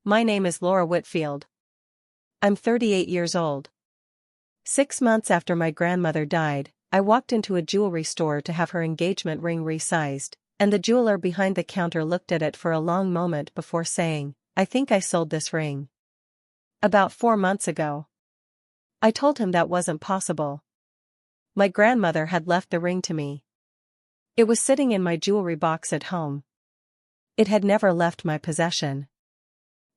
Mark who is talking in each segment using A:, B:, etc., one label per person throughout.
A: My name is Laura Whitfield. I'm 38 years old. 6 months after my grandmother died, I walked into a jewelry store to have her engagement ring resized, and the jeweler behind the counter looked at it for a long moment before saying, "I think I sold this ring about 4 months ago." I told him that wasn't possible. My grandmother had left the ring to me. It was sitting in my jewelry box at home. It had never left my possession.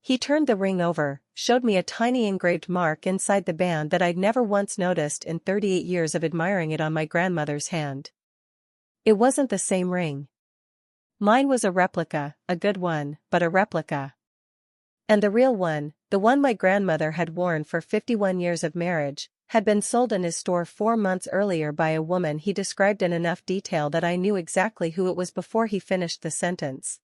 A: He turned the ring over, showed me a tiny engraved mark inside the band that I'd never once noticed in 38 years of admiring it on my grandmother's hand. It wasn't the same ring. Mine was a replica, a good one, but a replica. And the real one, the one my grandmother had worn for 51 years of marriage, had been sold in his store 4 months earlier by a woman he described in enough detail that I knew exactly who it was before he finished the sentence.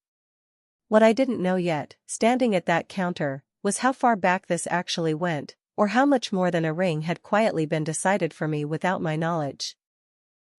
A: What I didn't know yet, standing at that counter, was how far back this actually went, or how much more than a ring had quietly been decided for me without my knowledge.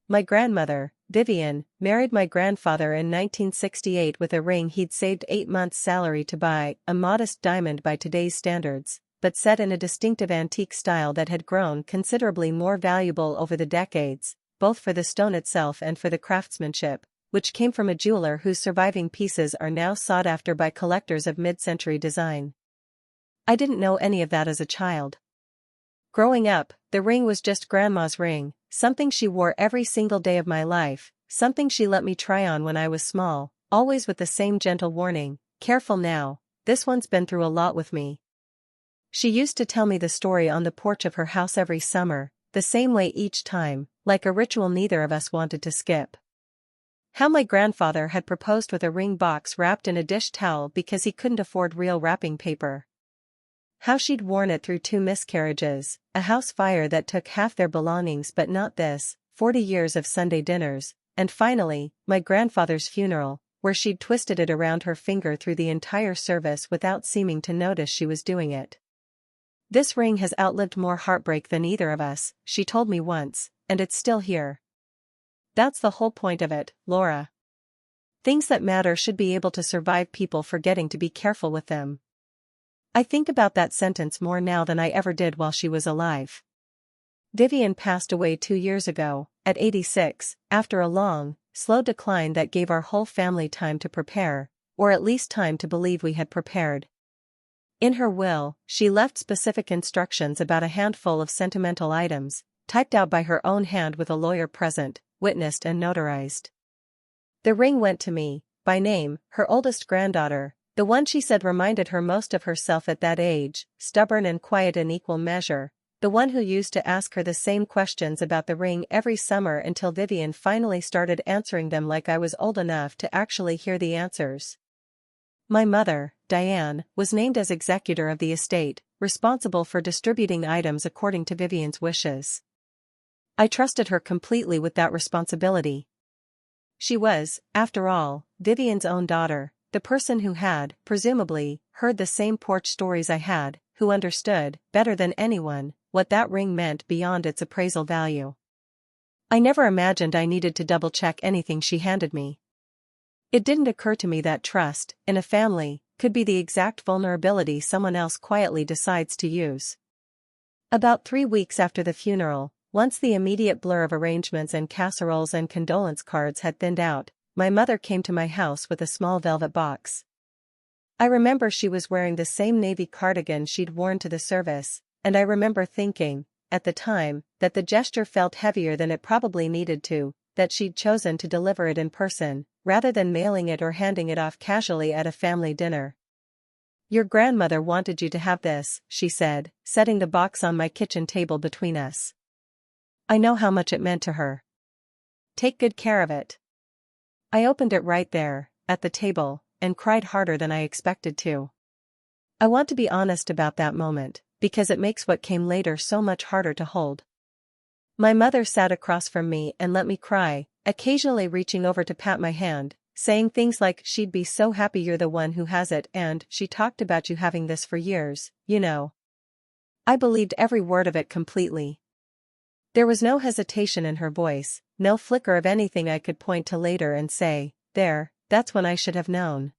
A: My grandmother, Vivian, married my grandfather in 1968 with a ring he'd saved 8 months' salary to buy, a modest diamond by today's standards, but set in a distinctive antique style that had grown considerably more valuable over the decades, both for the stone itself and for the craftsmanship, which came from a jeweler whose surviving pieces are now sought after by collectors of mid-century design. I didn't know any of that as a child. Growing up, the ring was just Grandma's ring, something she wore every single day of my life, something she let me try on when I was small, always with the same gentle warning, "Careful now, this one's been through a lot with me." She used to tell me the story on the porch of her house every summer, the same way each time, like a ritual neither of us wanted to skip. How my grandfather had proposed with a ring box wrapped in a dish towel because he couldn't afford real wrapping paper. How she'd worn it through 2 miscarriages, a house fire that took half their belongings but not this, 40 years of Sunday dinners, and finally, my grandfather's funeral, where she'd twisted it around her finger through the entire service without seeming to notice she was doing it. "This ring has outlived more heartbreak than either of us," she told me once, "and it's still here. That's the whole point of it, Laura. Things that matter should be able to survive people forgetting to be careful with them." I think about that sentence more now than I ever did while she was alive. Vivian passed away 2 years ago, at 86, after a long, slow decline that gave our whole family time to prepare, or at least time to believe we had prepared. In her will, she left specific instructions about a handful of sentimental items, typed out by her own hand with a lawyer present, witnessed and notarized. The ring went to me, by name, her oldest granddaughter, the one she said reminded her most of herself at that age, stubborn and quiet in equal measure, the one who used to ask her the same questions about the ring every summer until Vivian finally started answering them like I was old enough to actually hear the answers. My mother, Diane, was named as executor of the estate, responsible for distributing items according to Vivian's wishes. I trusted her completely with that responsibility. She was, after all, Vivian's own daughter, the person who had, presumably, heard the same porch stories I had, who understood, better than anyone, what that ring meant beyond its appraisal value. I never imagined I needed to double-check anything she handed me. It didn't occur to me that trust, in a family, could be the exact vulnerability someone else quietly decides to use. About 3 weeks after the funeral, once the immediate blur of arrangements and casseroles and condolence cards had thinned out, my mother came to my house with a small velvet box. I remember she was wearing the same navy cardigan she'd worn to the service, and I remember thinking, at the time, that the gesture felt heavier than it probably needed to, that she'd chosen to deliver it in person, rather than mailing it or handing it off casually at a family dinner. "Your grandmother wanted you to have this," she said, setting the box on my kitchen table between us. "I know how much it meant to her. Take good care of it." I opened it right there, at the table, and cried harder than I expected to. I want to be honest about that moment, because it makes what came later so much harder to hold. My mother sat across from me and let me cry, occasionally reaching over to pat my hand, saying things like she'd be so happy you're the one who has it and she talked about you having this for years, you know. I believed every word of it completely. There was no hesitation in her voice, no flicker of anything I could point to later and say, "There, that's when I should have known."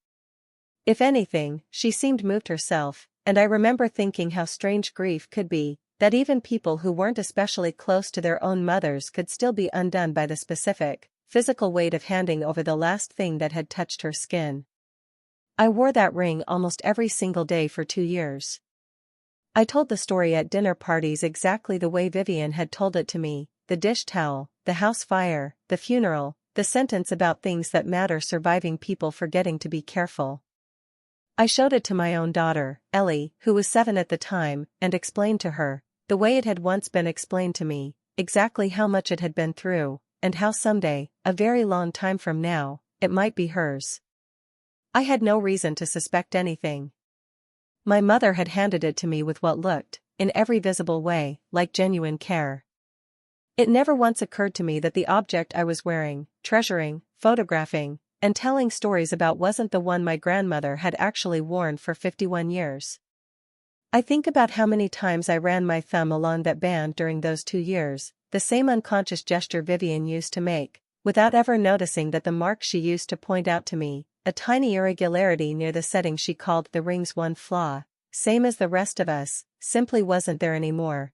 A: If anything, she seemed moved herself, and I remember thinking how strange grief could be, that even people who weren't especially close to their own mothers could still be undone by the specific, physical weight of handing over the last thing that had touched her skin. I wore that ring almost every single day for 2 years. I told the story at dinner parties exactly the way Vivian had told it to me: the dish towel, the house fire, the funeral, the sentence about things that matter surviving people forgetting to be careful. I showed it to my own daughter, Ellie, who was 7 at the time, and explained to her, the way it had once been explained to me, exactly how much it had been through, and how someday, a very long time from now, it might be hers. I had no reason to suspect anything. My mother had handed it to me with what looked, in every visible way, like genuine care. It never once occurred to me that the object I was wearing, treasuring, photographing, and telling stories about wasn't the one my grandmother had actually worn for 51 years. I think about how many times I ran my thumb along that band during those 2 years, the same unconscious gesture Vivian used to make, without ever noticing that the mark she used to point out to me, a tiny irregularity near the setting she called the ring's one flaw, same as the rest of us, simply wasn't there anymore.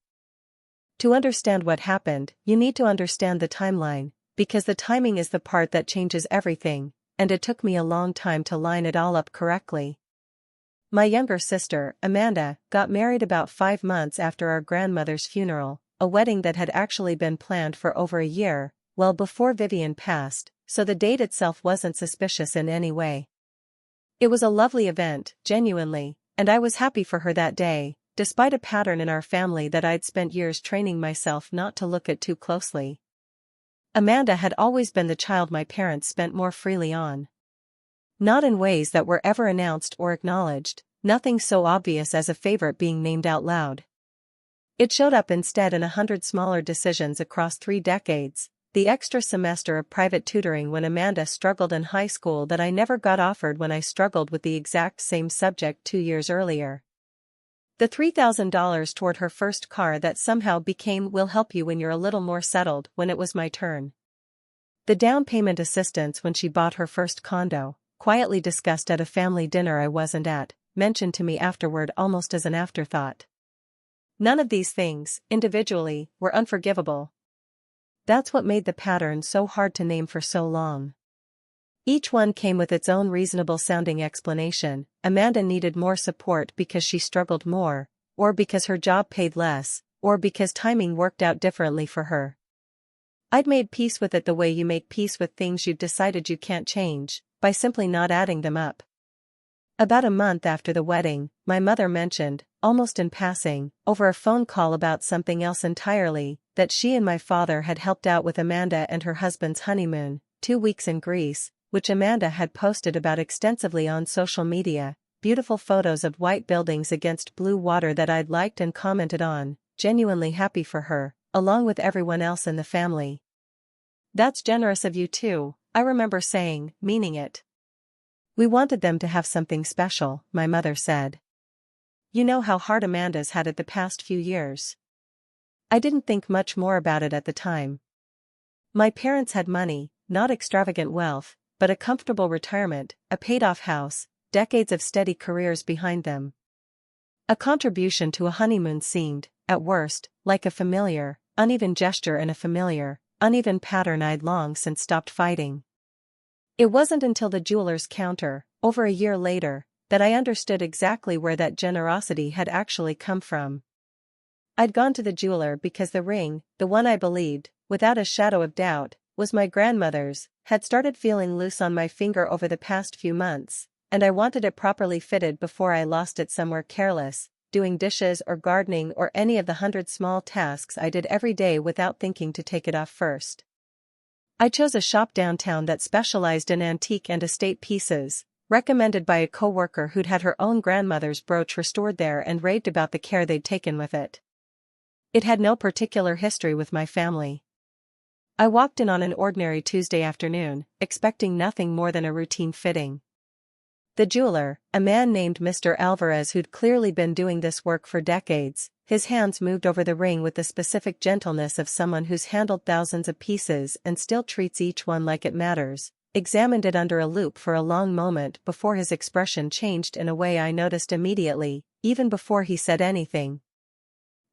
A: To understand what happened, you need to understand the timeline, because the timing is the part that changes everything, and it took me a long time to line it all up correctly. My younger sister, Amanda, got married about 5 months after our grandmother's funeral, a wedding that had actually been planned for over a year, well before Vivian passed, so the date itself wasn't suspicious in any way. It was a lovely event, genuinely, and I was happy for her that day, despite a pattern in our family that I'd spent years training myself not to look at too closely. Amanda had always been the child my parents spent more freely on. Not in ways that were ever announced or acknowledged, nothing so obvious as a favorite being named out loud. It showed up instead in 100 smaller decisions across 3 decades, the extra semester of private tutoring when Amanda struggled in high school that I never got offered when I struggled with the exact same subject 2 years earlier. The $3,000 toward her first car that somehow became "will help you when you're a little more settled" when it was my turn. The down payment assistance when she bought her first condo, quietly discussed at a family dinner I wasn't at, mentioned to me afterward almost as an afterthought. None of these things, individually, were unforgivable. That's what made the pattern so hard to name for so long. Each one came with its own reasonable-sounding explanation. Amanda needed more support because she struggled more, or because her job paid less, or because timing worked out differently for her. I'd made peace with it the way you make peace with things you've decided you can't change, by simply not adding them up. About a month after the wedding, my mother mentioned, almost in passing, over a phone call about something else entirely, that she and my father had helped out with Amanda and her husband's honeymoon, 2 weeks in Greece, which Amanda had posted about extensively on social media, beautiful photos of white buildings against blue water that I'd liked and commented on, genuinely happy for her, along with everyone else in the family. "That's generous of you too," I remember saying, meaning it. "We wanted them to have something special," my mother said. "You know how hard Amanda's had it the past few years." I didn't think much more about it at the time. My parents had money, not extravagant wealth, but a comfortable retirement, a paid-off house, decades of steady careers behind them. A contribution to a honeymoon seemed, at worst, like a familiar, uneven gesture in a familiar, uneven pattern I'd long since stopped fighting. It wasn't until the jeweler's counter, over a year later, that I understood exactly where that generosity had actually come from. I'd gone to the jeweler because the ring, the one I believed, without a shadow of doubt, was my grandmother's, had started feeling loose on my finger over the past few months, and I wanted it properly fitted before I lost it somewhere careless, doing dishes or gardening or any of the 100 small tasks I did every day without thinking to take it off first. I chose a shop downtown that specialized in antique and estate pieces, recommended by a coworker who'd had her own grandmother's brooch restored there and raved about the care they'd taken with it. It had no particular history with my family. I walked in on an ordinary Tuesday afternoon, expecting nothing more than a routine fitting. The jeweler, a man named Mr. Alvarez who'd clearly been doing this work for decades, his hands moved over the ring with the specific gentleness of someone who's handled thousands of pieces and still treats each one like it matters, examined it under a loupe for a long moment before his expression changed in a way I noticed immediately, even before he said anything.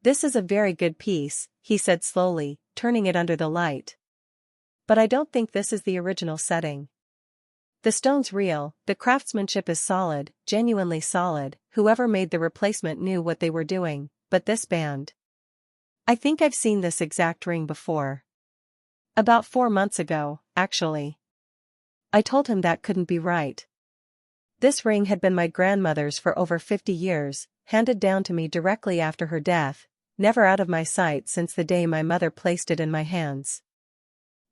A: "This is a very good piece," he said slowly, turning it under the light. "But I don't think this is the original setting. The stone's real, the craftsmanship is solid, genuinely solid, whoever made the replacement knew what they were doing, but this band. I think I've seen this exact ring before. About 4 months ago, actually." I told him that couldn't be right. This ring had been my grandmother's for over 50 years, handed down to me directly after her death, never out of my sight since the day my mother placed it in my hands.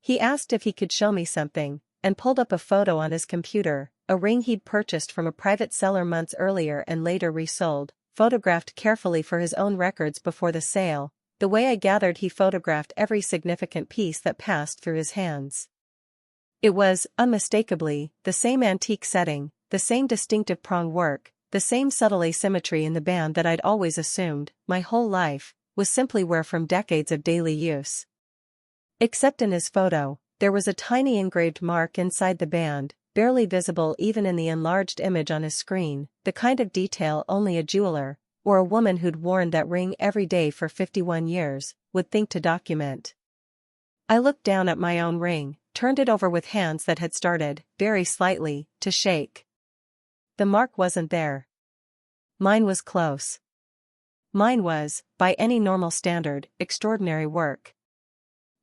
A: He asked if he could show me something, and pulled up a photo on his computer, a ring he'd purchased from a private seller months earlier and later resold, photographed carefully for his own records before the sale. The way I gathered, he photographed every significant piece that passed through his hands. It was, unmistakably, the same antique setting, the same distinctive prong work, the same subtle asymmetry in the band that I'd always assumed, my whole life, was simply wear from decades of daily use. Except in his photo, there was a tiny engraved mark inside the band, barely visible even in the enlarged image on his screen, the kind of detail only a jeweler, or a woman who'd worn that ring every day for 51 years, would think to document. I looked down at my own ring, turned it over with hands that had started, very slightly, to shake. The mark wasn't there. Mine was close. Mine was, by any normal standard, extraordinary work.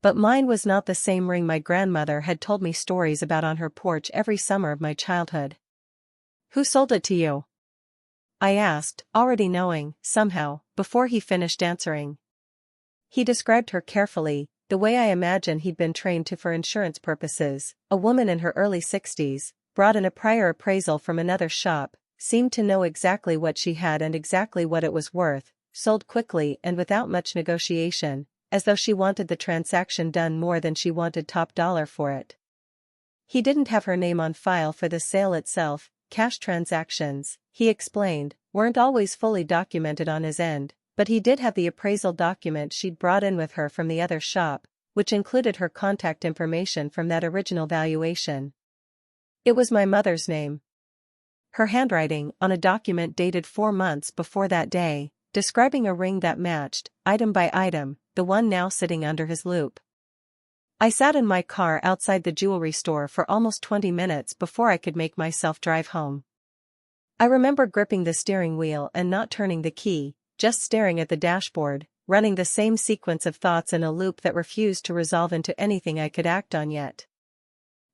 A: But mine was not the same ring my grandmother had told me stories about on her porch every summer of my childhood. "Who sold it to you?" I asked, already knowing, somehow, before he finished answering. He described her carefully, the way I imagine he'd been trained to for insurance purposes. A woman in her early 60s, brought in a prior appraisal from another shop, seemed to know exactly what she had and exactly what it was worth, sold quickly and without much negotiation, as though she wanted the transaction done more than she wanted top dollar for it. He didn't have her name on file for the sale itself. Cash transactions, he explained, weren't always fully documented on his end, but he did have the appraisal document she'd brought in with her from the other shop, which included her contact information from that original valuation. It was my mother's name. Her handwriting on a document dated 4 months before that day, describing a ring that matched, item by item, the one now sitting under his loupe. I sat in my car outside the jewelry store for almost 20 minutes before I could make myself drive home. I remember gripping the steering wheel and not turning the key, just staring at the dashboard, running the same sequence of thoughts in a loop that refused to resolve into anything I could act on yet.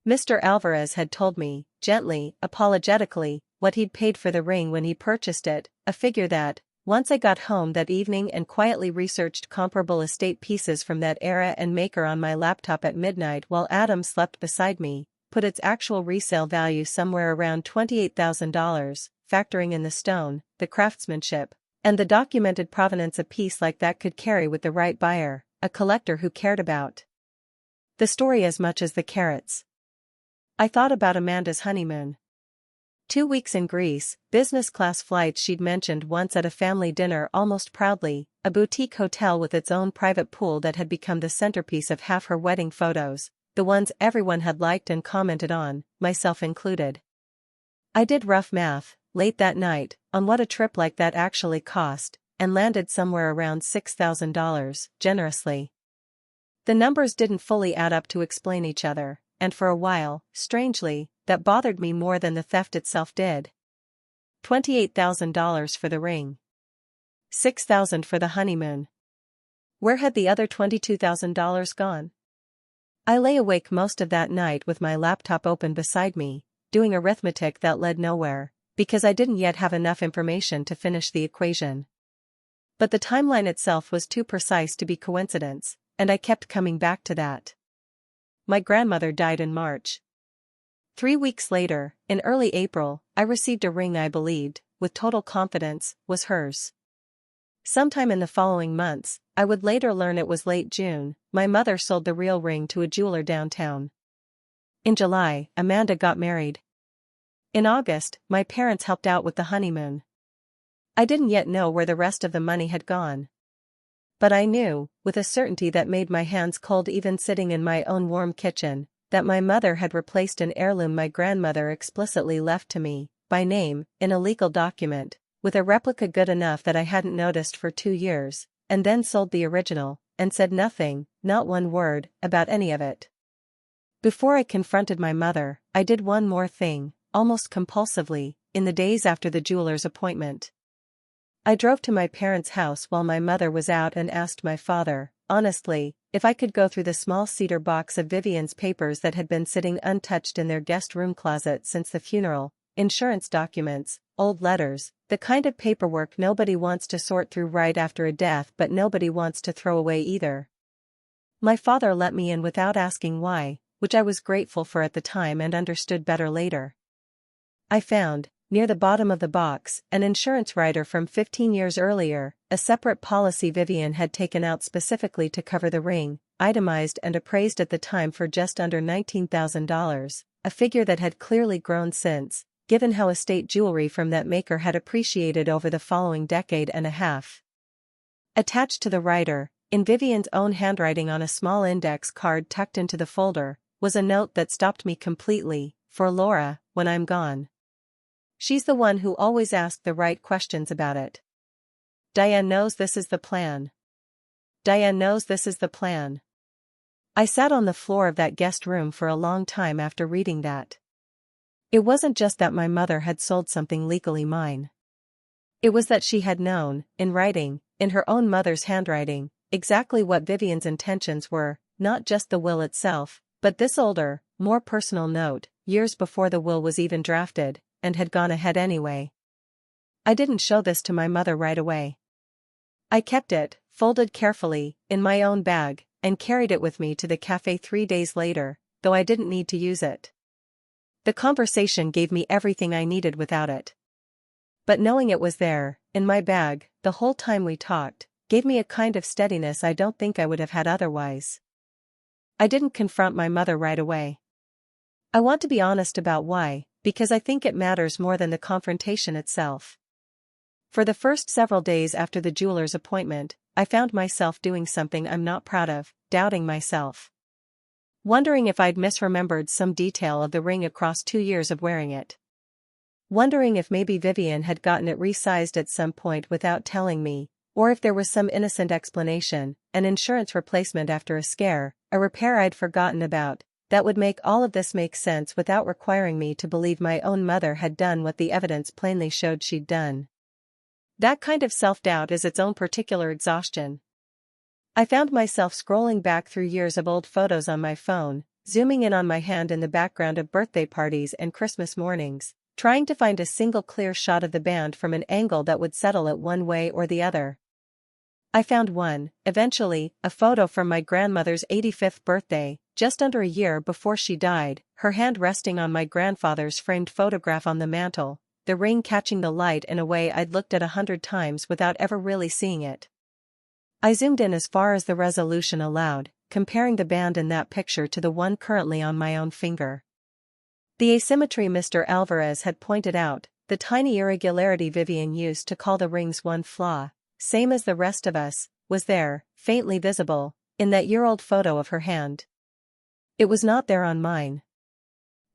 A: Mr. Alvarez had told me, gently, apologetically, what he'd paid for the ring when he purchased it, a figure that, once I got home that evening and quietly researched comparable estate pieces from that era and maker on my laptop at midnight while Adam slept beside me, put its actual resale value somewhere around $28,000, factoring in the stone, the craftsmanship, and the documented provenance a piece like that could carry with the right buyer, a collector who cared about the story as much as the carats. I thought about Amanda's honeymoon. 2 weeks in Greece, business class flights she'd mentioned once at a family dinner almost proudly, a boutique hotel with its own private pool that had become the centerpiece of half her wedding photos, the ones everyone had liked and commented on, myself included. I did rough math, late that night, on what a trip like that actually cost, and landed somewhere around $6,000, generously. The numbers didn't fully add up to explain each other, and for a while, strangely, that bothered me more than the theft itself did. $28,000 for the ring. $6,000 for the honeymoon. Where had the other $22,000 gone? I lay awake most of that night with my laptop open beside me, doing arithmetic that led nowhere, because I didn't yet have enough information to finish the equation. But the timeline itself was too precise to be coincidence, and I kept coming back to that. My grandmother died in March. 3 weeks later, in early April, I received a ring I believed, with total confidence, was hers. Sometime in the following months, I would later learn it was late June, my mother sold the real ring to a jeweler downtown. In July, Amanda got married. In August, my parents helped out with the honeymoon. I didn't yet know where the rest of the money had gone. But I knew, with a certainty that made my hands cold even sitting in my own warm kitchen, that my mother had replaced an heirloom my grandmother explicitly left to me, by name, in a legal document, with a replica good enough that I hadn't noticed for 2 years, and then sold the original, and said nothing, not one word, about any of it. Before I confronted my mother, I did one more thing, almost compulsively, in the days after the jeweler's appointment. I drove to my parents' house while my mother was out and asked my father, honestly, if I could go through the small cedar box of Vivian's papers that had been sitting untouched in their guest room closet since the funeral, insurance documents, old letters, the kind of paperwork nobody wants to sort through right after a death but nobody wants to throw away either. My father let me in without asking why, which I was grateful for at the time and understood better later. I found, near the bottom of the box, an insurance rider from 15 years earlier, a separate policy Vivian had taken out specifically to cover the ring, itemized and appraised at the time for just under $19,000, a figure that had clearly grown since, given how estate jewelry from that maker had appreciated over the following decade and a half. Attached to the rider, in Vivian's own handwriting on a small index card tucked into the folder, was a note that stopped me completely, for Laura, when I'm gone. She's the one who always asked the right questions about it. Diane knows this is the plan. Diane knows this is the plan. I sat on the floor of that guest room for a long time after reading that. It wasn't just that my mother had sold something legally mine. It was that she had known, in writing, in her own mother's handwriting, exactly what Vivian's intentions were, not just the will itself, but this older, more personal note, years before the will was even drafted, and had gone ahead anyway. I didn't show this to my mother right away. I kept it, folded carefully, in my own bag, and carried it with me to the cafe 3 days later, though I didn't need to use it. The conversation gave me everything I needed without it. But knowing it was there, in my bag, the whole time we talked, gave me a kind of steadiness I don't think I would have had otherwise. I didn't confront my mother right away. I want to be honest about why, because I think it matters more than the confrontation itself. For the first several days after the jeweler's appointment, I found myself doing something I'm not proud of, doubting myself. Wondering if I'd misremembered some detail of the ring across 2 years of wearing it. Wondering if maybe Vivian had gotten it resized at some point without telling me, or if there was some innocent explanation, an insurance replacement after a scare, a repair I'd forgotten about, that would make all of this make sense without requiring me to believe my own mother had done what the evidence plainly showed she'd done. That kind of self-doubt is its own particular exhaustion. I found myself scrolling back through years of old photos on my phone, zooming in on my hand in the background of birthday parties and Christmas mornings, trying to find a single clear shot of the band from an angle that would settle it one way or the other. I found one, eventually, a photo from my grandmother's 85th birthday, just under a year before she died, her hand resting on my grandfather's framed photograph on the mantel, the ring catching the light in a way I'd looked at 100 times without ever really seeing it. I zoomed in as far as the resolution allowed, comparing the band in that picture to the one currently on my own finger. The asymmetry Mr. Alvarez had pointed out, the tiny irregularity Vivian used to call the ring's one flaw, same as the rest of us, was there, faintly visible, in that year-old photo of her hand. It was not there on mine.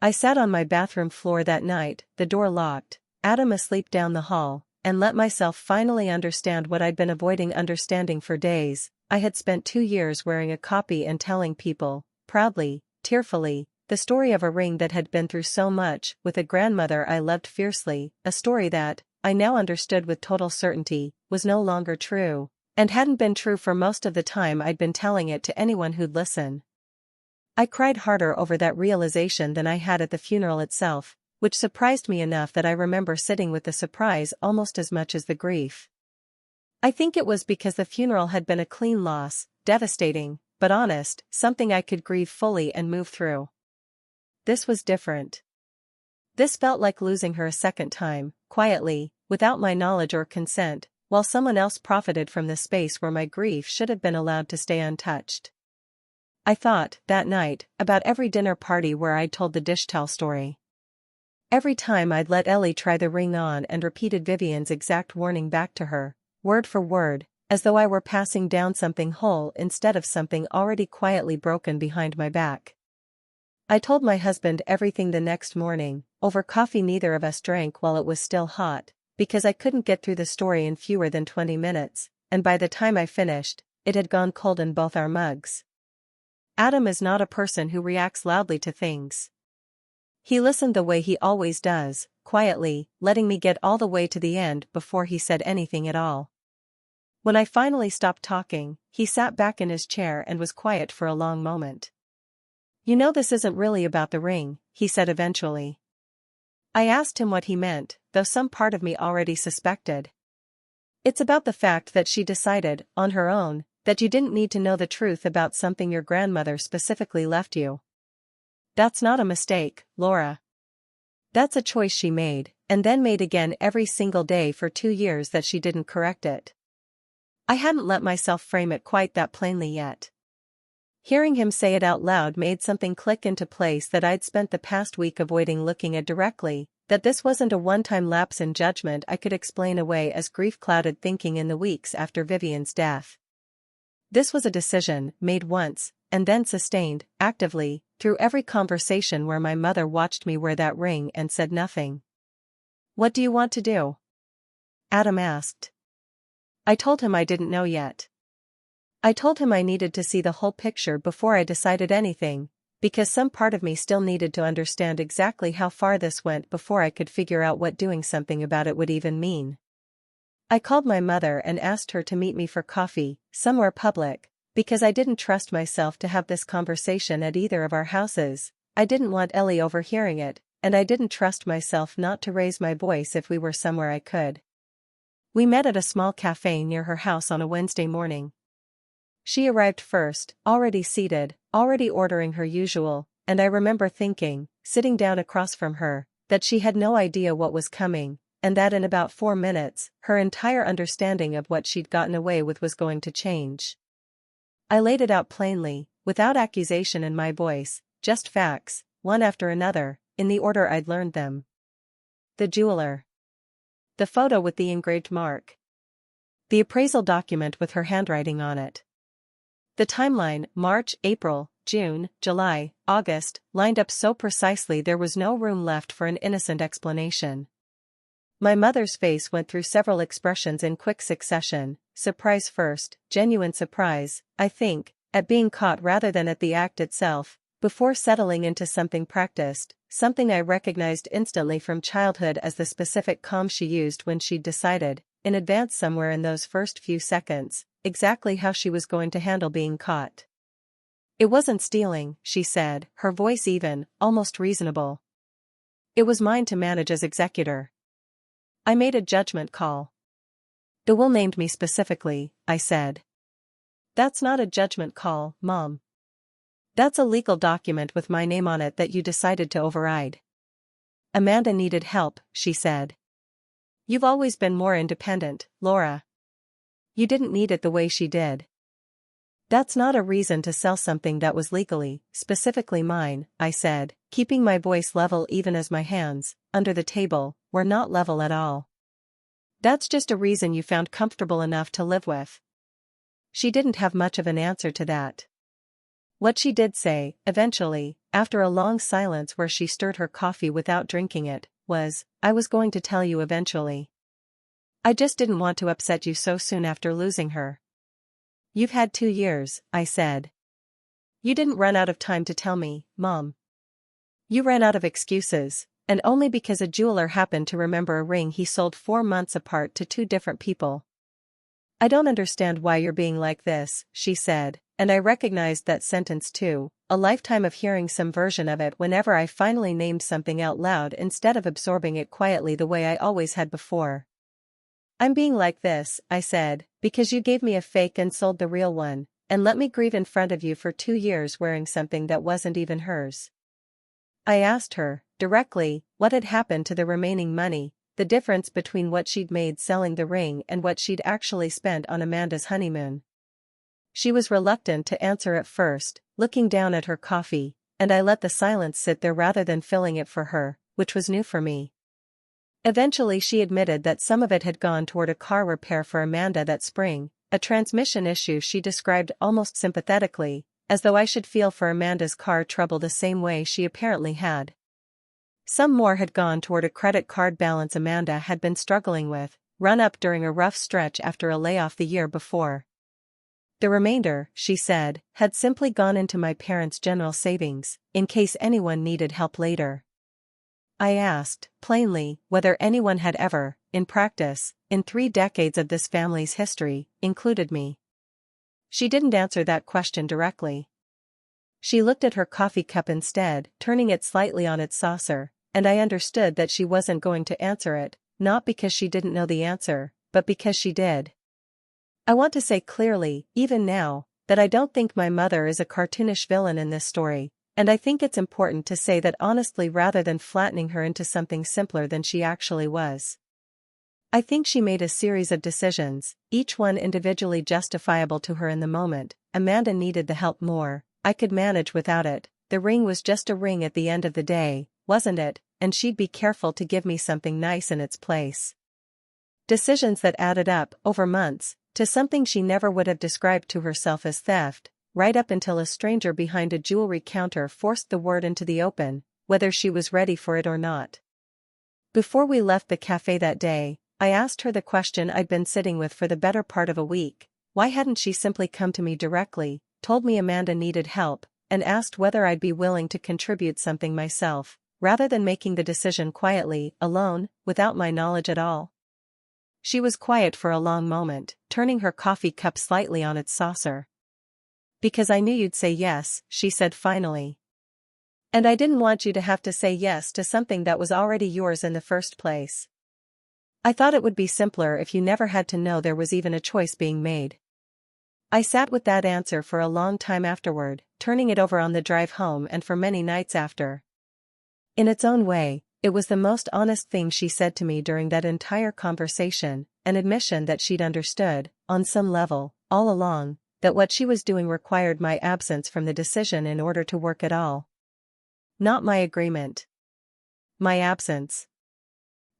A: I sat on my bathroom floor that night, the door locked, Adam asleep down the hall, and let myself finally understand what I'd been avoiding understanding for days. I had spent 2 years wearing a copy and telling people, proudly, tearfully, the story of a ring that had been through so much, with a grandmother I loved fiercely, a story that, I now understood with total certainty, was no longer true, and hadn't been true for most of the time I'd been telling it to anyone who'd listen. I cried harder over that realization than I had at the funeral itself, which surprised me enough that I remember sitting with the surprise almost as much as the grief. I think it was because the funeral had been a clean loss, devastating, but honest, something I could grieve fully and move through. This was different. This felt like losing her a second time, quietly, without my knowledge or consent, while someone else profited from the space where my grief should have been allowed to stay untouched. I thought, that night, about every dinner party where I'd told the dish towel story. Every time I'd let Ellie try the ring on and repeated Vivian's exact warning back to her, word for word, as though I were passing down something whole instead of something already quietly broken behind my back. I told my husband everything the next morning, over coffee neither of us drank while it was still hot, because I couldn't get through the story in fewer than 20 minutes, and by the time I finished, it had gone cold in both our mugs. Adam is not a person who reacts loudly to things. He listened the way he always does, quietly, letting me get all the way to the end before he said anything at all. When I finally stopped talking, he sat back in his chair and was quiet for a long moment. "You know this isn't really about the ring," he said eventually. I asked him what he meant, though some part of me already suspected. "It's about the fact that she decided, on her own, that you didn't need to know the truth about something your grandmother specifically left you. That's not a mistake, Laura. That's a choice she made, and then made again every single day for 2 years that she didn't correct it." I hadn't let myself frame it quite that plainly yet. Hearing him say it out loud made something click into place that I'd spent the past week avoiding looking at directly, that this wasn't a one-time lapse in judgment I could explain away as grief-clouded thinking in the weeks after Vivian's death. This was a decision, made once, and then sustained, actively, through every conversation where my mother watched me wear that ring and said nothing. "What do you want to do?" Adam asked. I told him I didn't know yet. I told him I needed to see the whole picture before I decided anything, because some part of me still needed to understand exactly how far this went before I could figure out what doing something about it would even mean. I called my mother and asked her to meet me for coffee, somewhere public, because I didn't trust myself to have this conversation at either of our houses. I didn't want Ellie overhearing it, and I didn't trust myself not to raise my voice if we were somewhere I could. We met at a small cafe near her house on a Wednesday morning. She arrived first, already seated, already ordering her usual, and I remember thinking, sitting down across from her, that she had no idea what was coming, and that in about 4 minutes, her entire understanding of what she'd gotten away with was going to change. I laid it out plainly, without accusation in my voice, just facts, one after another, in the order I'd learned them. The jeweler. The photo with the engraved mark. The appraisal document with her handwriting on it. The timeline, March, April, June, July, August, lined up so precisely there was no room left for an innocent explanation. My mother's face went through several expressions in quick succession: surprise first, genuine surprise, I think, at being caught rather than at the act itself, before settling into something practiced, something I recognized instantly from childhood as the specific calm she used when she'd decided, in advance somewhere in those first few seconds, exactly how she was going to handle being caught. "It wasn't stealing," she said, her voice even, almost reasonable. "It was mine to manage as executor. I made a judgment call." "The will named me specifically," I said. "That's not a judgment call, Mom. That's a legal document with my name on it that you decided to override." "Amanda needed help," she said. "You've always been more independent, Laura. You didn't need it the way she did." "That's not a reason to sell something that was legally, specifically mine," I said, keeping my voice level even as my hands, under the table, were not level at all. "That's just a reason you found comfortable enough to live with." She didn't have much of an answer to that. What she did say, eventually, after a long silence where she stirred her coffee without drinking it, was, "I was going to tell you eventually. I just didn't want to upset you so soon after losing her." "You've had 2 years," I said. "You didn't run out of time to tell me, Mom. You ran out of excuses, and only because a jeweler happened to remember a ring he sold 4 months apart to 2 different people." "I don't understand why you're being like this," she said, and I recognized that sentence too, a lifetime of hearing some version of it whenever I finally named something out loud instead of absorbing it quietly the way I always had before. "I'm being like this," I said, "because you gave me a fake and sold the real one, and let me grieve in front of you for 2 years wearing something that wasn't even hers." I asked her, directly, what had happened to the remaining money, the difference between what she'd made selling the ring and what she'd actually spent on Amanda's honeymoon. She was reluctant to answer at first, looking down at her coffee, and I let the silence sit there rather than filling it for her, which was new for me. Eventually she admitted that some of it had gone toward a car repair for Amanda that spring, a transmission issue she described almost sympathetically, as though I should feel for Amanda's car trouble the same way she apparently had. Some more had gone toward a credit card balance Amanda had been struggling with, run up during a rough stretch after a layoff the year before. The remainder, she said, had simply gone into my parents' general savings, in case anyone needed help later. I asked, plainly, whether anyone had ever, in practice, in 3 decades of this family's history, included me. She didn't answer that question directly. She looked at her coffee cup instead, turning it slightly on its saucer, and I understood that she wasn't going to answer it, not because she didn't know the answer, but because she did. I want to say clearly, even now, that I don't think my mother is a cartoonish villain in this story, and I think it's important to say that honestly rather than flattening her into something simpler than she actually was. I think she made a series of decisions, each one individually justifiable to her in the moment. Amanda needed the help more, I could manage without it, the ring was just a ring at the end of the day, wasn't it, and she'd be careful to give me something nice in its place. Decisions that added up, over months, to something she never would have described to herself as theft, right up until a stranger behind a jewelry counter forced the word into the open, whether she was ready for it or not. Before we left the cafe that day, I asked her the question I'd been sitting with for the better part of a week: why hadn't she simply come to me directly, told me Amanda needed help, and asked whether I'd be willing to contribute something myself, rather than making the decision quietly, alone, without my knowledge at all? She was quiet for a long moment, turning her coffee cup slightly on its saucer. "Because I knew you'd say yes," she said finally. "And I didn't want you to have to say yes to something that was already yours in the first place. I thought it would be simpler if you never had to know there was even a choice being made." I sat with that answer for a long time afterward, turning it over on the drive home and for many nights after. In its own way, it was the most honest thing she said to me during that entire conversation, an admission that she'd understood, on some level, all along, that what she was doing required my absence from the decision in order to work at all. Not my agreement. My absence.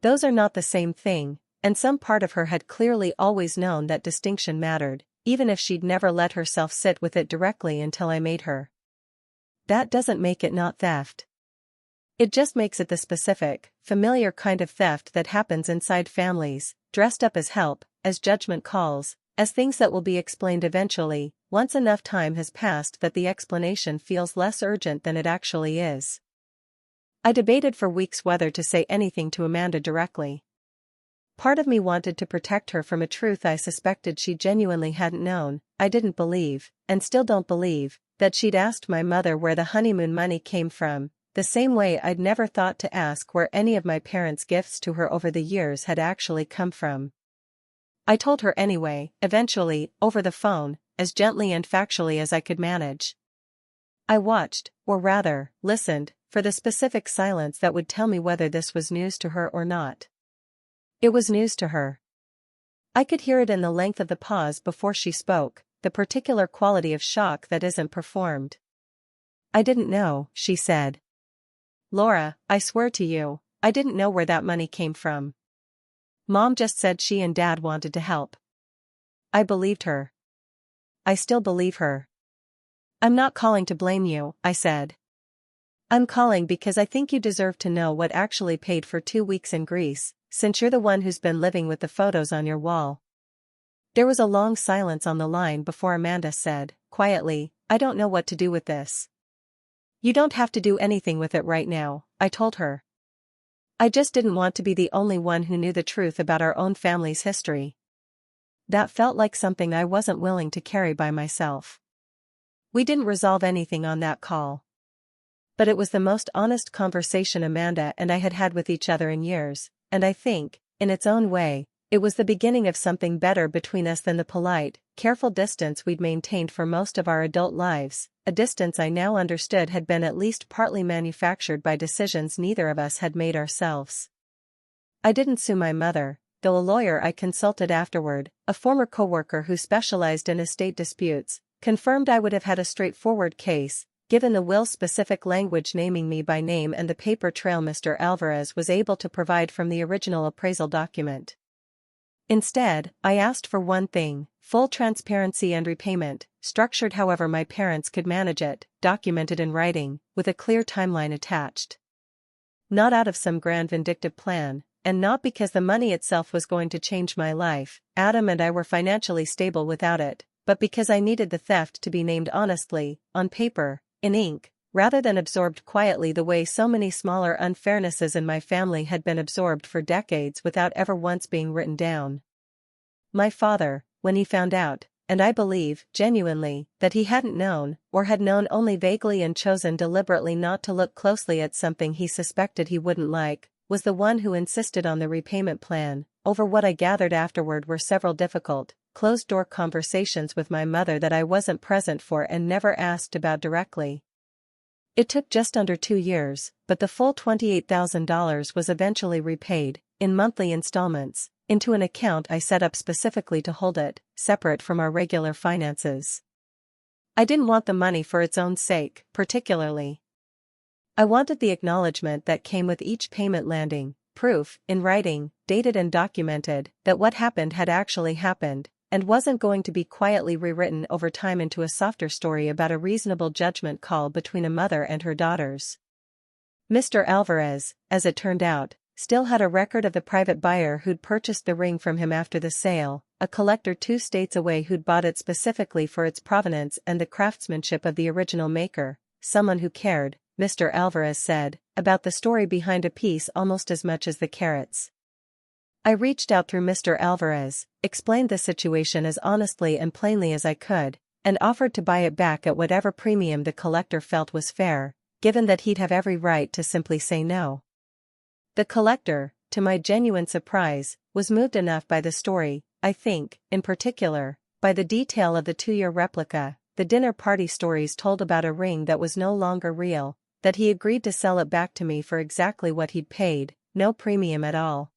A: Those are not the same thing, and some part of her had clearly always known that distinction mattered, even if she'd never let herself sit with it directly until I made her. That doesn't make it not theft. It just makes it the specific, familiar kind of theft that happens inside families, dressed up as help, as judgment calls, as things that will be explained eventually, once enough time has passed that the explanation feels less urgent than it actually is. I debated for weeks whether to say anything to Amanda directly. Part of me wanted to protect her from a truth I suspected she genuinely hadn't known. I didn't believe, and still don't believe, that she'd asked my mother where the honeymoon money came from, the same way I'd never thought to ask where any of my parents' gifts to her over the years had actually come from. I told her anyway, eventually, over the phone, as gently and factually as I could manage. I watched, or rather, listened, for the specific silence that would tell me whether this was news to her or not. It was news to her. I could hear it in the length of the pause before she spoke, the particular quality of shock that isn't performed. "I didn't know," she said. "Laura, I swear to you, I didn't know where that money came from. Mom just said she and Dad wanted to help." I believed her. I still believe her. "I'm not calling to blame you," I said. "I'm calling because I think you deserve to know what actually paid for 2 weeks in Greece, since you're the one who's been living with the photos on your wall." There was a long silence on the line before Amanda said, quietly, "I don't know what to do with this." "You don't have to do anything with it right now," I told her. "I just didn't want to be the only one who knew the truth about our own family's history." That felt like something I wasn't willing to carry by myself. We didn't resolve anything on that call. But it was the most honest conversation Amanda and I had had with each other in years, and I think, in its own way, it was the beginning of something better between us than the polite, careful distance we'd maintained for most of our adult lives, a distance I now understood had been at least partly manufactured by decisions neither of us had made ourselves. I didn't sue my mother, though a lawyer I consulted afterward, a former coworker who specialized in estate disputes, confirmed I would have had a straightforward case, given the will's specific language naming me by name and the paper trail Mr. Alvarez was able to provide from the original appraisal document. Instead, I asked for one thing, full transparency and repayment, structured however my parents could manage it, documented in writing, with a clear timeline attached. Not out of some grand vindictive plan, and not because the money itself was going to change my life, Adam and I were financially stable without it, but because I needed the theft to be named honestly, on paper, in ink, rather than absorbed quietly the way so many smaller unfairnesses in my family had been absorbed for decades without ever once being written down. My father, when he found out, and I believe, genuinely, that he hadn't known, or had known only vaguely and chosen deliberately not to look closely at something he suspected he wouldn't like, was the one who insisted on the repayment plan, over what I gathered afterward were several difficult, closed-door conversations with my mother that I wasn't present for and never asked about directly. It took just under 2 years, but the full $28,000 was eventually repaid, in monthly installments, into an account I set up specifically to hold it, separate from our regular finances. I didn't want the money for its own sake, particularly. I wanted the acknowledgement that came with each payment landing, proof, in writing, dated and documented, that what happened had actually happened, and wasn't going to be quietly rewritten over time into a softer story about a reasonable judgment call between a mother and her daughters. Mr. Alvarez, as it turned out, still had a record of the private buyer who'd purchased the ring from him after the sale, a collector 2 states away who'd bought it specifically for its provenance and the craftsmanship of the original maker, someone who cared, Mr. Alvarez said, about the story behind a piece almost as much as the carats. I reached out through Mr. Alvarez, explained the situation as honestly and plainly as I could, and offered to buy it back at whatever premium the collector felt was fair, given that he'd have every right to simply say no. The collector, to my genuine surprise, was moved enough by the story, I think, in particular, by the detail of the 2-year replica, the dinner party stories told about a ring that was no longer real, that he agreed to sell it back to me for exactly what he'd paid, no premium at all.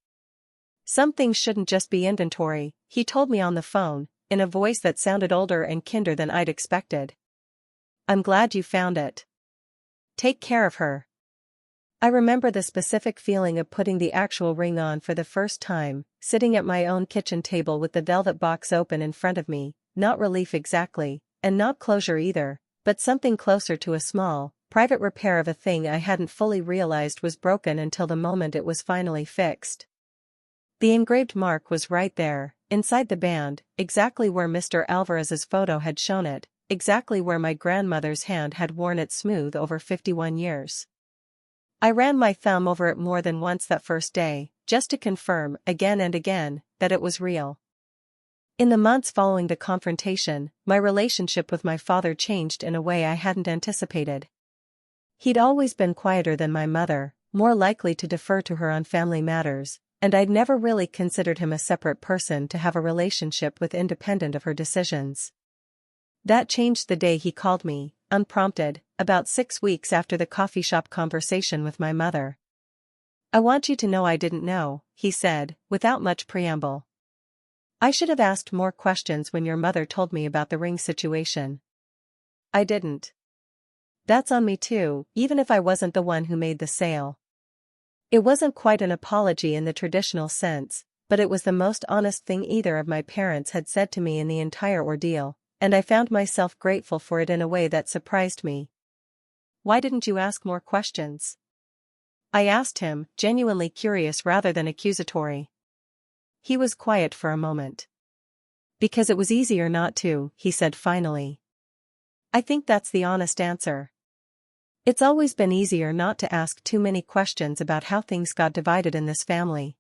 A: Some things shouldn't just be inventory, he told me on the phone, in a voice that sounded older and kinder than I'd expected. I'm glad you found it. Take care of her. I remember the specific feeling of putting the actual ring on for the first time, sitting at my own kitchen table with the velvet box open in front of me, not relief exactly, and not closure either, but something closer to a small, private repair of a thing I hadn't fully realized was broken until the moment it was finally fixed. The engraved mark was right there, inside the band, exactly where Mr. Alvarez's photo had shown it, exactly where my grandmother's hand had worn it smooth over 51 years. I ran my thumb over it more than once that first day, just to confirm, again and again, that it was real. In the months following the confrontation, my relationship with my father changed in a way I hadn't anticipated. He'd always been quieter than my mother, more likely to defer to her on family matters, and I'd never really considered him a separate person to have a relationship with independent of her decisions. That changed the day he called me, unprompted, about 6 weeks after the coffee shop conversation with my mother. I want you to know I didn't know, he said, without much preamble. I should have asked more questions when your mother told me about the ring situation. I didn't. That's on me too, even if I wasn't the one who made the sale. It wasn't quite an apology in the traditional sense, but it was the most honest thing either of my parents had said to me in the entire ordeal, and I found myself grateful for it in a way that surprised me. Why didn't you ask more questions? I asked him, genuinely curious rather than accusatory. He was quiet for a moment. Because it was easier not to, he said finally. I think that's the honest answer. It's always been easier not to ask too many questions about how things got divided in this family.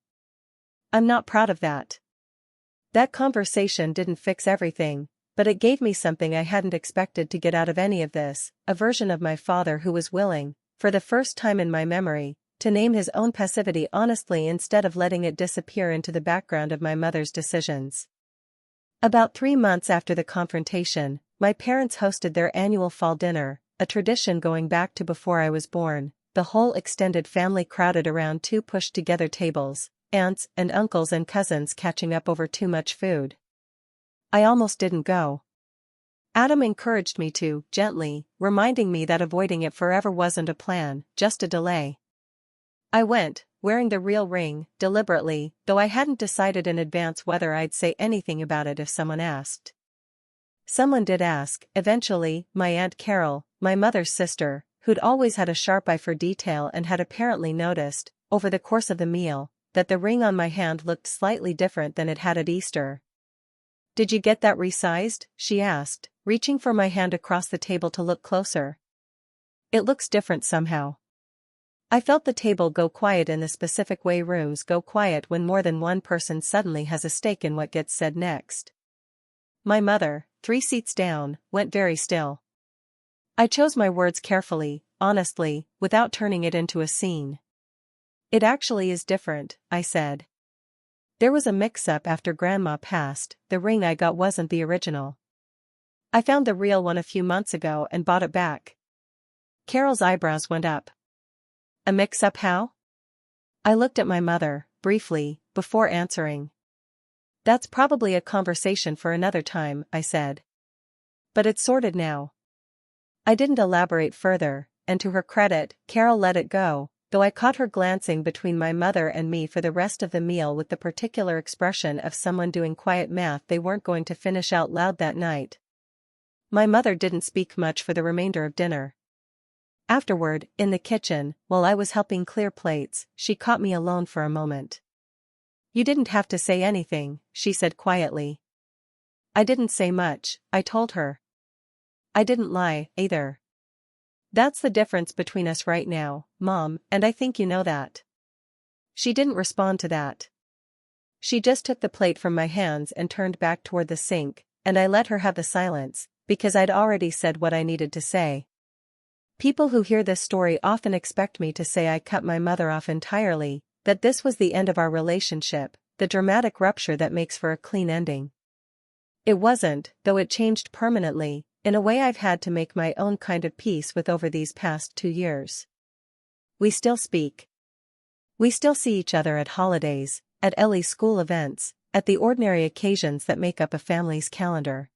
A: I'm not proud of that. That conversation didn't fix everything, but it gave me something I hadn't expected to get out of any of this, a version of my father who was willing, for the first time in my memory, to name his own passivity honestly instead of letting it disappear into the background of my mother's decisions. About 3 months after the confrontation, my parents hosted their annual fall dinner, a tradition going back to before I was born. The whole extended family crowded around 2 pushed-together tables, aunts and uncles and cousins catching up over too much food. I almost didn't go. Adam encouraged me to, gently, reminding me that avoiding it forever wasn't a plan, just a delay. I went, wearing the real ring, deliberately, though I hadn't decided in advance whether I'd say anything about it if someone asked. Someone did ask, eventually, my Aunt Carol, my mother's sister, who'd always had a sharp eye for detail and had apparently noticed, over the course of the meal, that the ring on my hand looked slightly different than it had at Easter. "Did you get that resized?" she asked, reaching for my hand across the table to look closer. "It looks different somehow." I felt the table go quiet in the specific way rooms go quiet when more than one person suddenly has a stake in what gets said next. My mother, 3 seats down, went very still. I chose my words carefully, honestly, without turning it into a scene. "It actually is different," I said. "There was a mix-up after Grandma passed. The ring I got wasn't the original. I found the real one a few months ago and bought it back." Carol's eyebrows went up. "A mix-up how?" I looked at my mother, briefly, before answering. "That's probably a conversation for another time," I said. "But it's sorted now." I didn't elaborate further, and to her credit, Carol let it go, though I caught her glancing between my mother and me for the rest of the meal with the particular expression of someone doing quiet math they weren't going to finish out loud that night. My mother didn't speak much for the remainder of dinner. Afterward, in the kitchen, while I was helping clear plates, she caught me alone for a moment. "You didn't have to say anything," she said quietly. "I didn't say much," I told her. "I didn't lie, either. That's the difference between us right now, Mom, and I think you know that." She didn't respond to that. She just took the plate from my hands and turned back toward the sink, and I let her have the silence, because I'd already said what I needed to say. People who hear this story often expect me to say I cut my mother off entirely, that this was the end of our relationship, the dramatic rupture that makes for a clean ending. It wasn't, though it changed permanently, in a way I've had to make my own kind of peace with over these past 2 years. We still speak. We still see each other at holidays, at Ellie's school events, at the ordinary occasions that make up a family's calendar.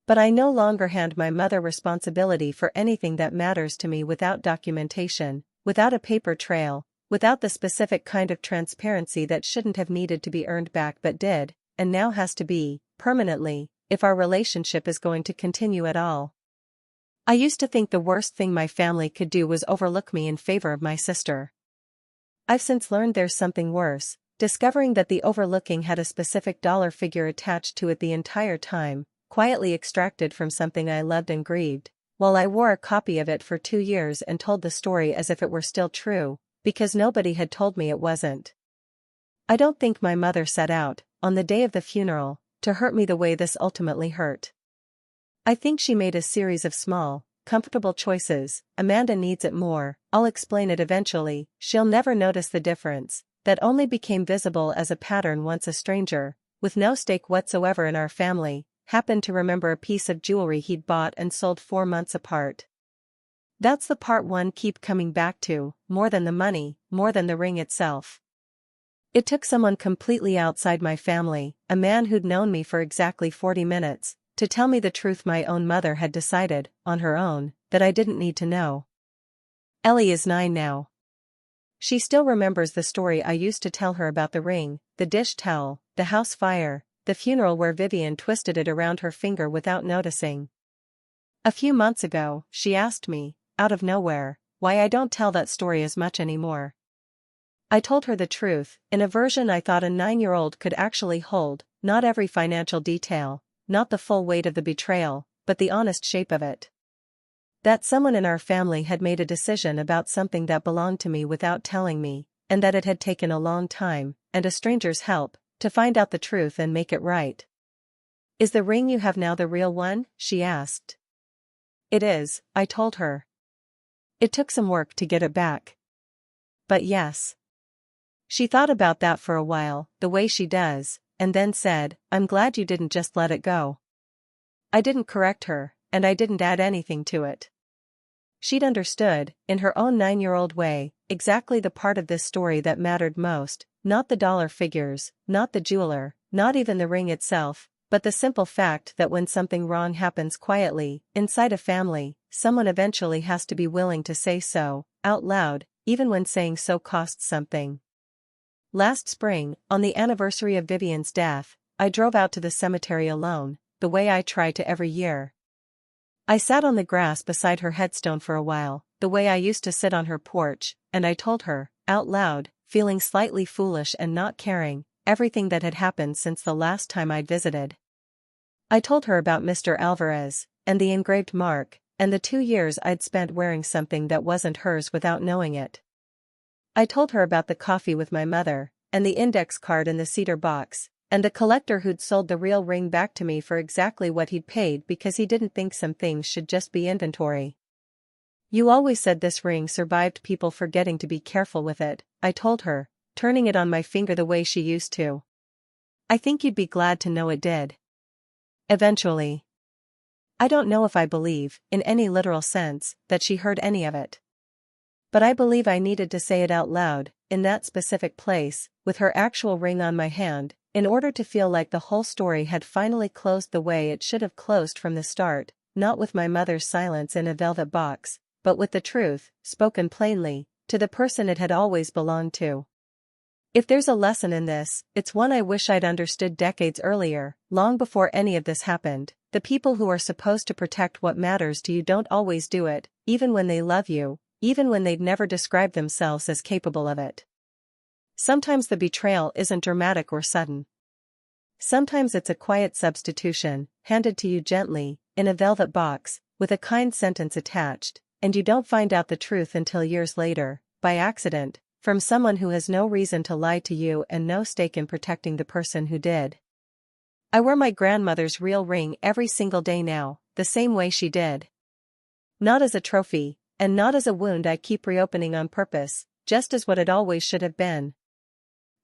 A: But I no longer hand my mother responsibility for anything that matters to me without documentation, without a paper trail, without the specific kind of transparency that shouldn't have needed to be earned back but did, and now has to be, permanently, if our relationship is going to continue at all. I used to think the worst thing my family could do was overlook me in favor of my sister. I've since learned there's something worse, discovering that the overlooking had a specific dollar figure attached to it the entire time, quietly extracted from something I loved and grieved, while I wore a copy of it for 2 years and told the story as if it were still true, because nobody had told me it wasn't. I don't think my mother set out, on the day of the funeral, to hurt me the way this ultimately hurt. I think she made a series of small, comfortable choices. "Amanda needs it more, I'll explain it eventually, she'll never notice the difference," that only became visible as a pattern once a stranger, with no stake whatsoever in our family, happened to remember a piece of jewelry he'd bought and sold 4 months apart. That's the part one keep coming back to, more than the money, more than the ring itself. It took someone completely outside my family, a man who'd known me for exactly 40 minutes, to tell me the truth my own mother had decided, on her own, that I didn't need to know. Ellie is 9 now. She still remembers the story I used to tell her about the ring, the dish towel, the house fire, the funeral where Vivian twisted it around her finger without noticing. A few months ago, she asked me, out of nowhere, why I don't tell that story as much anymore. I told her the truth, in a version I thought a 9-year-old could actually hold, not every financial detail, not the full weight of the betrayal, but the honest shape of it. That someone in our family had made a decision about something that belonged to me without telling me, and that it had taken a long time, and a stranger's help, to find out the truth and make it right. "Is the ring you have now the real one?" she asked. "It is," I told her. "It took some work to get it back. But yes." She thought about that for a while, the way she does, and then said, "I'm glad you didn't just let it go." I didn't correct her, and I didn't add anything to it. She'd understood, in her own 9-year-old way, exactly the part of this story that mattered most, not the dollar figures, not the jeweler, not even the ring itself, but the simple fact that when something wrong happens quietly, inside a family, someone eventually has to be willing to say so, out loud, even when saying so costs something. Last spring, on the anniversary of Vivian's death, I drove out to the cemetery alone, the way I try to every year. I sat on the grass beside her headstone for a while, the way I used to sit on her porch, and I told her, out loud, feeling slightly foolish and not caring, everything that had happened since the last time I'd visited. I told her about Mr. Alvarez, and the engraved mark, and the 2 years I'd spent wearing something that wasn't hers without knowing it. I told her about the coffee with my mother, and the index card in the cedar box, and the collector who'd sold the real ring back to me for exactly what he'd paid because he didn't think some things should just be inventory. You always said this ring survived people forgetting to be careful with it, I told her, turning it on my finger the way she used to. I think you'd be glad to know it did. Eventually. I don't know if I believe, in any literal sense, that she heard any of it. But I believe I needed to say it out loud, in that specific place, with her actual ring on my hand, in order to feel like the whole story had finally closed the way it should have closed from the start, not with my mother's silence in a velvet box, but with the truth, spoken plainly, to the person it had always belonged to. If there's a lesson in this, it's one I wish I'd understood decades earlier, long before any of this happened. The people who are supposed to protect what matters to you don't always do it, even when they love you, even when they'd never describe themselves as capable of it. Sometimes the betrayal isn't dramatic or sudden. Sometimes it's a quiet substitution, handed to you gently, in a velvet box, with a kind sentence attached, and you don't find out the truth until years later, by accident, from someone who has no reason to lie to you and no stake in protecting the person who did. I wear my grandmother's real ring every single day now, the same way she did. Not as a trophy, and not as a wound I keep reopening on purpose, just as what it always should have been.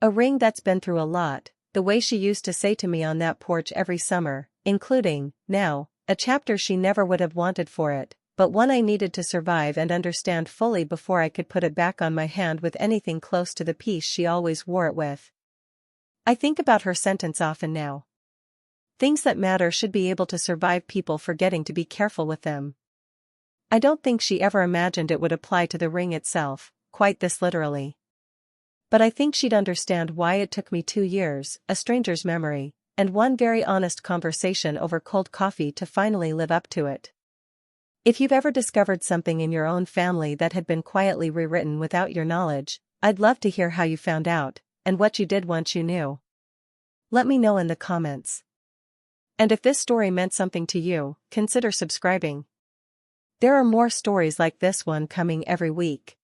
A: A ring that's been through a lot, the way she used to say to me on that porch every summer, including, now, a chapter she never would have wanted for it, but one I needed to survive and understand fully before I could put it back on my hand with anything close to the piece she always wore it with. I think about her sentence often now. Things that matter should be able to survive people forgetting to be careful with them. I don't think she ever imagined it would apply to the ring itself, quite this literally. But I think she'd understand why it took me 2 years, a stranger's memory, and one very honest conversation over cold coffee to finally live up to it. If you've ever discovered something in your own family that had been quietly rewritten without your knowledge, I'd love to hear how you found out, and what you did once you knew. Let me know in the comments. And if this story meant something to you, consider subscribing. There are more stories like this one coming every week.